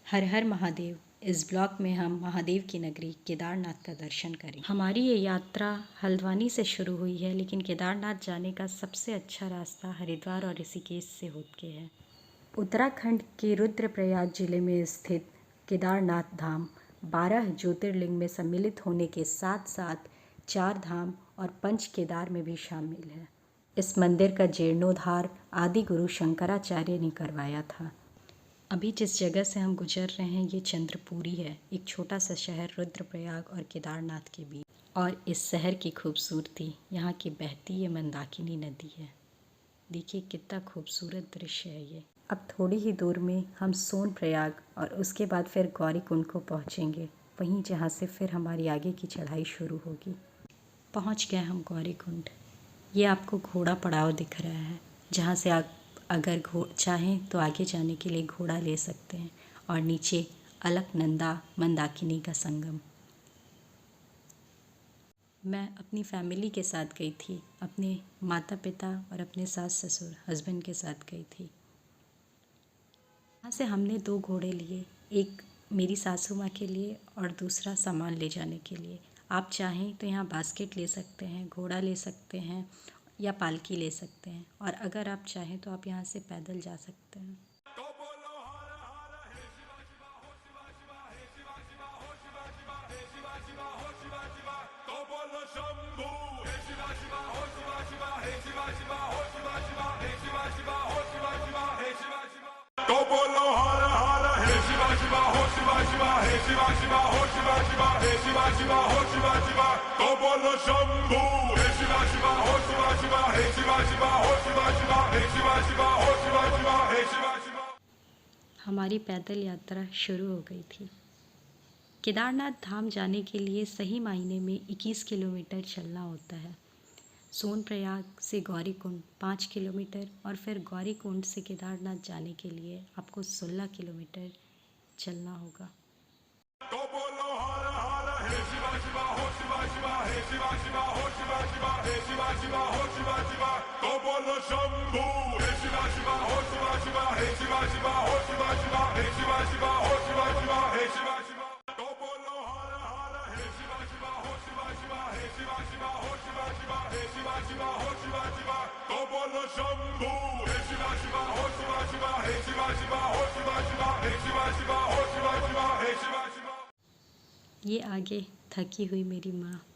हर हर महादेव। इस ब्लॉग में हम महादेव की नगरी केदारनाथ का दर्शन करें। हमारी ये यात्रा हल्द्वानी से शुरू हुई है, लेकिन केदारनाथ जाने का सबसे अच्छा रास्ता हरिद्वार और ऋषिकेश से होके है। उत्तराखंड के रुद्रप्रयाग जिले में स्थित केदारनाथ धाम 12 ज्योतिर्लिंग में सम्मिलित होने के साथ साथ 4 धाम और पंच केदार में भी शामिल है। इस मंदिर का जीर्णोद्धार आदि गुरु शंकराचार्य ने करवाया था। अभी जिस जगह से हम गुजर रहे हैं ये चंद्रपुरी है, एक छोटा सा शहर रुद्रप्रयाग और केदारनाथ के बीच। और इस शहर की खूबसूरती, यहाँ की बहती ये मंदाकिनी नदी है। देखिए कितना खूबसूरत दृश्य है ये। अब थोड़ी ही दूर में हम सोनप्रयाग और उसके बाद फिर गौरीकुंड को पहुँचेंगे, वहीं जहाँ से फिर हमारी आगे की चढ़ाई शुरू होगी। पहुँच गए हम गौरीकुंड। ये आपको घोड़ा पड़ाव दिख रहा है, जहाँ से आप अगर चाहें तो आगे जाने के लिए घोड़ा ले सकते हैं, और नीचे अलकनंदा मंदाकिनी का संगम। मैं अपनी फैमिली के साथ गई थी, अपने माता पिता और अपने सास ससुर हस्बैंड के साथ गई थी। यहाँ से हमने 2 घोड़े लिए, एक मेरी सासू माँ के लिए और दूसरा सामान ले जाने के लिए। आप चाहें तो यहाँ बास्केट ले सकते हैं, घोड़ा ले सकते हैं या पालकी ले सकते हैं, और अगर आप चाहें तो आप यहाँ से पैदल जा सकते हैं। तो बोलो हर हर हे शिवा शिवा हो शिवा शिवा हे शिवा शिवा हो शिवा शिवा हे शिवा शिवा हो शिवा शिवा। तो बोलो शंभू हे शिवा शिवा हो शिवा शिवा हे शिवा शिवा हो शिवा शिवा हे शिवा शिवा हो शिवा शिवा हे शिवा शिवा। हमारी पैदल यात्रा शुरू हो गई थी। केदारनाथ धाम जाने के लिए सही मायने में 21 किलोमीटर चलना होता है। सोनप्रयाग से गौरीकुंड 5 किलोमीटर और फिर गौरीकुंड से केदारनाथ जाने के लिए आपको 16 किलोमीटर चलना होगा। तो बोलो हर हर हे शिवा शिवा हो शिवा शिवा हे शिवा शिवा हो शिवा शिवा हे शिवा शिवा हो शिवा शिवा। तो बोलो शंभू हे शिवा शिवा हो शिवा शिवा हे शिवा शिवा हो शिवा शिवा हे शिवा शिवा हो शिवा शिवा हे शिवा शिवा। तो बोलो हर हर हे शिवा शिवा हो शिवा शिवा हे शिवा शिवा हो शिवा शिवा हे शिवा शिवा हो शिवा शिवा। तो बोलो शंभू हे शिवा शिवा हो शिवा शिवा हे शिवा शिवा हो शिवा शिवा हे शिवा शिवा हो शिवा शिवा हे शिवा शिवा। ये आगे थकी हुई मेरी माँ।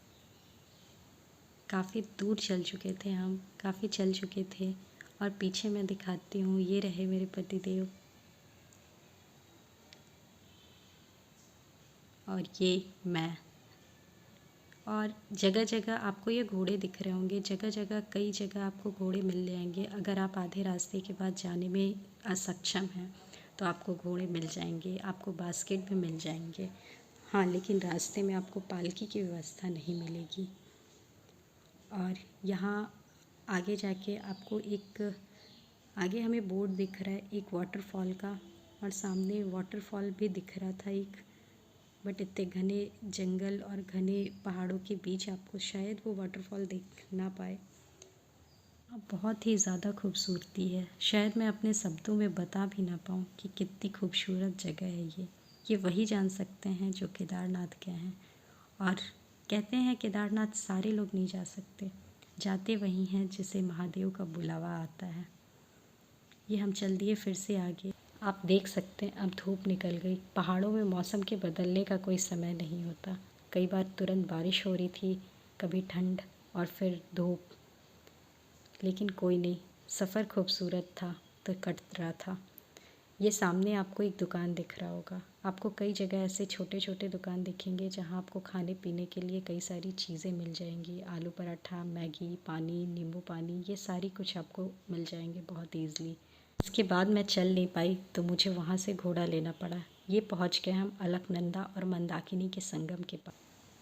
काफ़ी दूर चल चुके थे हम, काफ़ी चल चुके थे। और पीछे मैं दिखाती हूँ, ये रहे मेरे पतिदेव और ये मैं। और जगह जगह आपको ये घोड़े दिख रहे होंगे, जगह जगह कई जगह आपको घोड़े मिल जाएंगे। अगर आप आधे रास्ते के बाद जाने में असक्षम हैं तो आपको घोड़े मिल जाएंगे, आपको बास्केट भी मिल जाएंगे। हाँ, लेकिन रास्ते में आपको पालकी की व्यवस्था नहीं मिलेगी। और यहाँ आगे जाके आपको आगे हमें बोर्ड दिख रहा है एक वाटरफॉल का, और सामने वाटरफॉल भी दिख रहा था एक, बट इतने घने जंगल और घने पहाड़ों के बीच आपको शायद वो वाटरफॉल दिख ना पाए। बहुत ही ज़्यादा खूबसूरती है, शायद मैं अपने शब्दों में बता भी ना पाऊँ कि कितनी खूबसूरत जगह है ये वही जान सकते हैं जो केदारनाथ गए हैं। और कहते हैं केदारनाथ सारे लोग नहीं जा सकते, जाते वही हैं जिसे महादेव का बुलावा आता है। ये हम चल दिए फिर से आगे। आप देख सकते हैं अब धूप निकल गई। पहाड़ों में मौसम के बदलने का कोई समय नहीं होता, कई बार तुरंत बारिश हो रही थी, कभी ठंड और फिर धूप, लेकिन कोई नहीं, सफ़र खूबसूरत था तो कट रहा था। ये सामने आपको एक दुकान दिख रहा होगा, आपको कई जगह ऐसे छोटे छोटे दुकान दिखेंगे जहाँ आपको खाने पीने के लिए कई सारी चीज़ें मिल जाएंगी। आलू पराठा, मैगी, पानी, नींबू पानी, ये सारी कुछ आपको मिल जाएंगे बहुत ईज़िली। इसके बाद मैं चल नहीं पाई तो मुझे वहाँ से घोड़ा लेना पड़ा। ये पहुँच गए हम अलकनंदा और मंदाकिनी के संगम के पास।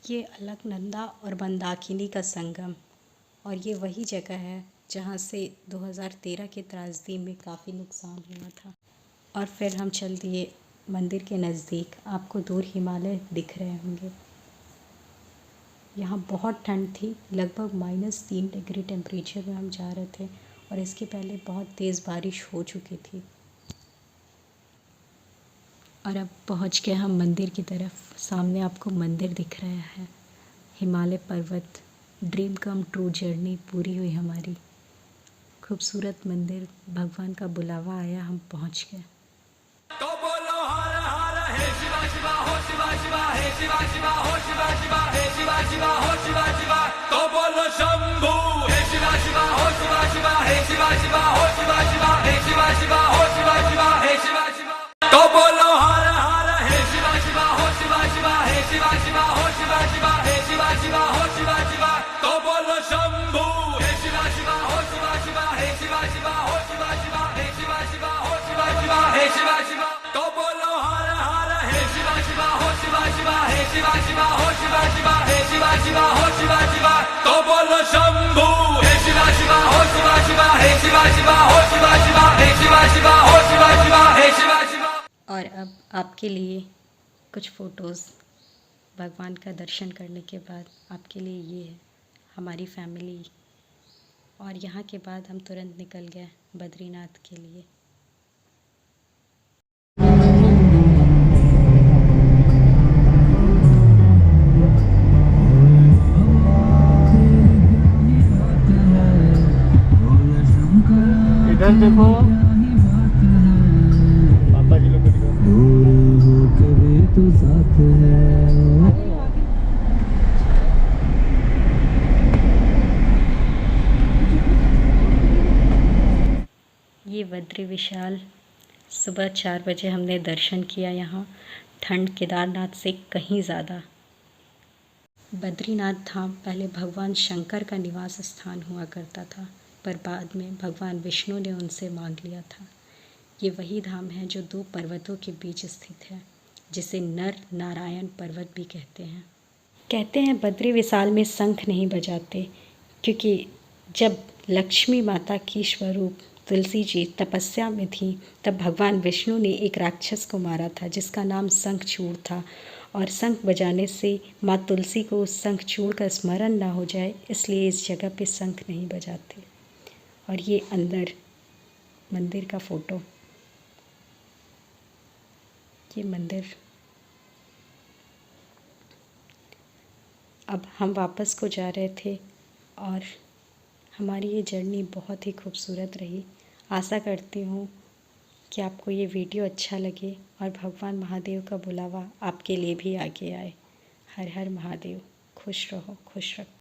ये अलकनंदा और मंदाकिनी का संगम, और ये वही जगह है जहाँ से 2013 के त्रासदी में काफ़ी नुकसान हुआ था। और फिर हम चल दिए मंदिर के नज़दीक। आपको दूर हिमालय दिख रहे होंगे। यहाँ बहुत ठंड थी, लगभग -3 डिग्री टेम्परेचर में हम जा रहे थे, और इसके पहले बहुत तेज़ बारिश हो चुकी थी। और अब पहुंच गए हम मंदिर की तरफ। सामने आपको मंदिर दिख रहा है, हिमालय पर्वत। ड्रीम कम ट्रू जर्नी पूरी हुई हमारी। खूबसूरत मंदिर, भगवान का बुलावा आया, हम पहुंच गए। तो बोलो हर हर हे शिवा शिवा हो शिवा शिवा हे शिवा शिवा हो शिवा शिवा हे शिवा शिवा हो शिवा शिवा। तो बोलो शंभू हे शिवा शिवा हो शिवा शिवा हे शिवा शिवा हो शिवा शिवा हे शिवा शिवा हो शिवा शिवा हे शिवा शिवा। तो बोलो हर हर हे शिवा शिवा हो शिवा शिवा हे शिवा शिवा हो शिवा शिवा हे शिवा शिवा हो शिवा शिवा। तो बोलो शंभू हे शिवा शिवा हो शिवा शिवा हे शिवा शिवा हो शिवा शिवा हे शिवा शिवा हो शिवा शिवा हे शिवा शिवा। तो बोलो हर हर हे शिवा शिवा हो शिवा शिवा हे शिवा शिवा हो शिवा शिवा हे शिवा शिवा हो शिवा शिवा। तो बोलो शंभू हे शिवा शिवा हो शिवा शिवा हे शिवा शिवा हो शिवा शिवा हे शिवा शिवा हो शिवा शिवा हे शिवा शिवा। और अब आपके लिए कुछ फ़ोटोज़ भगवान का दर्शन करने के बाद आपके लिए ये है हमारी फैमिली। और यहाँ के बाद हम तुरंत निकल गए बद्रीनाथ के लिए। इधर देखो, पापा जी लोग को दिखाओ। ये बद्री विशाल। सुबह 4 बजे हमने दर्शन किया यहाँ। ठंड केदारनाथ से कहीं ज़्यादा। बद्रीनाथ धाम पहले भगवान शंकर का निवास स्थान हुआ करता था, पर बाद में भगवान विष्णु ने उनसे मांग लिया था। ये वही धाम है जो 2 पर्वतों के बीच स्थित है, जिसे नर नारायण पर्वत भी कहते हैं। कहते हैं बद्री विशाल में शंख नहीं बजाते, क्योंकि जब लक्ष्मी माता की स्वरूप तुलसी जी तपस्या में थी, तब भगवान विष्णु ने एक राक्षस को मारा था जिसका नाम शंखचूड़ था। और शंख बजाने से माँ तुलसी को उस शंखचूड़ का स्मरण ना हो जाए, इसलिए इस जगह पे शंख नहीं बजाते। और ये अंदर मंदिर का फ़ोटो, ये मंदिर। अब हम वापस को जा रहे थे और हमारी ये जर्नी बहुत ही खूबसूरत रही। आशा करती हूँ कि आपको ये वीडियो अच्छा लगे और भगवान महादेव का बुलावा आपके लिए भी आगे आए। हर हर महादेव। खुश रहो, खुश रखो।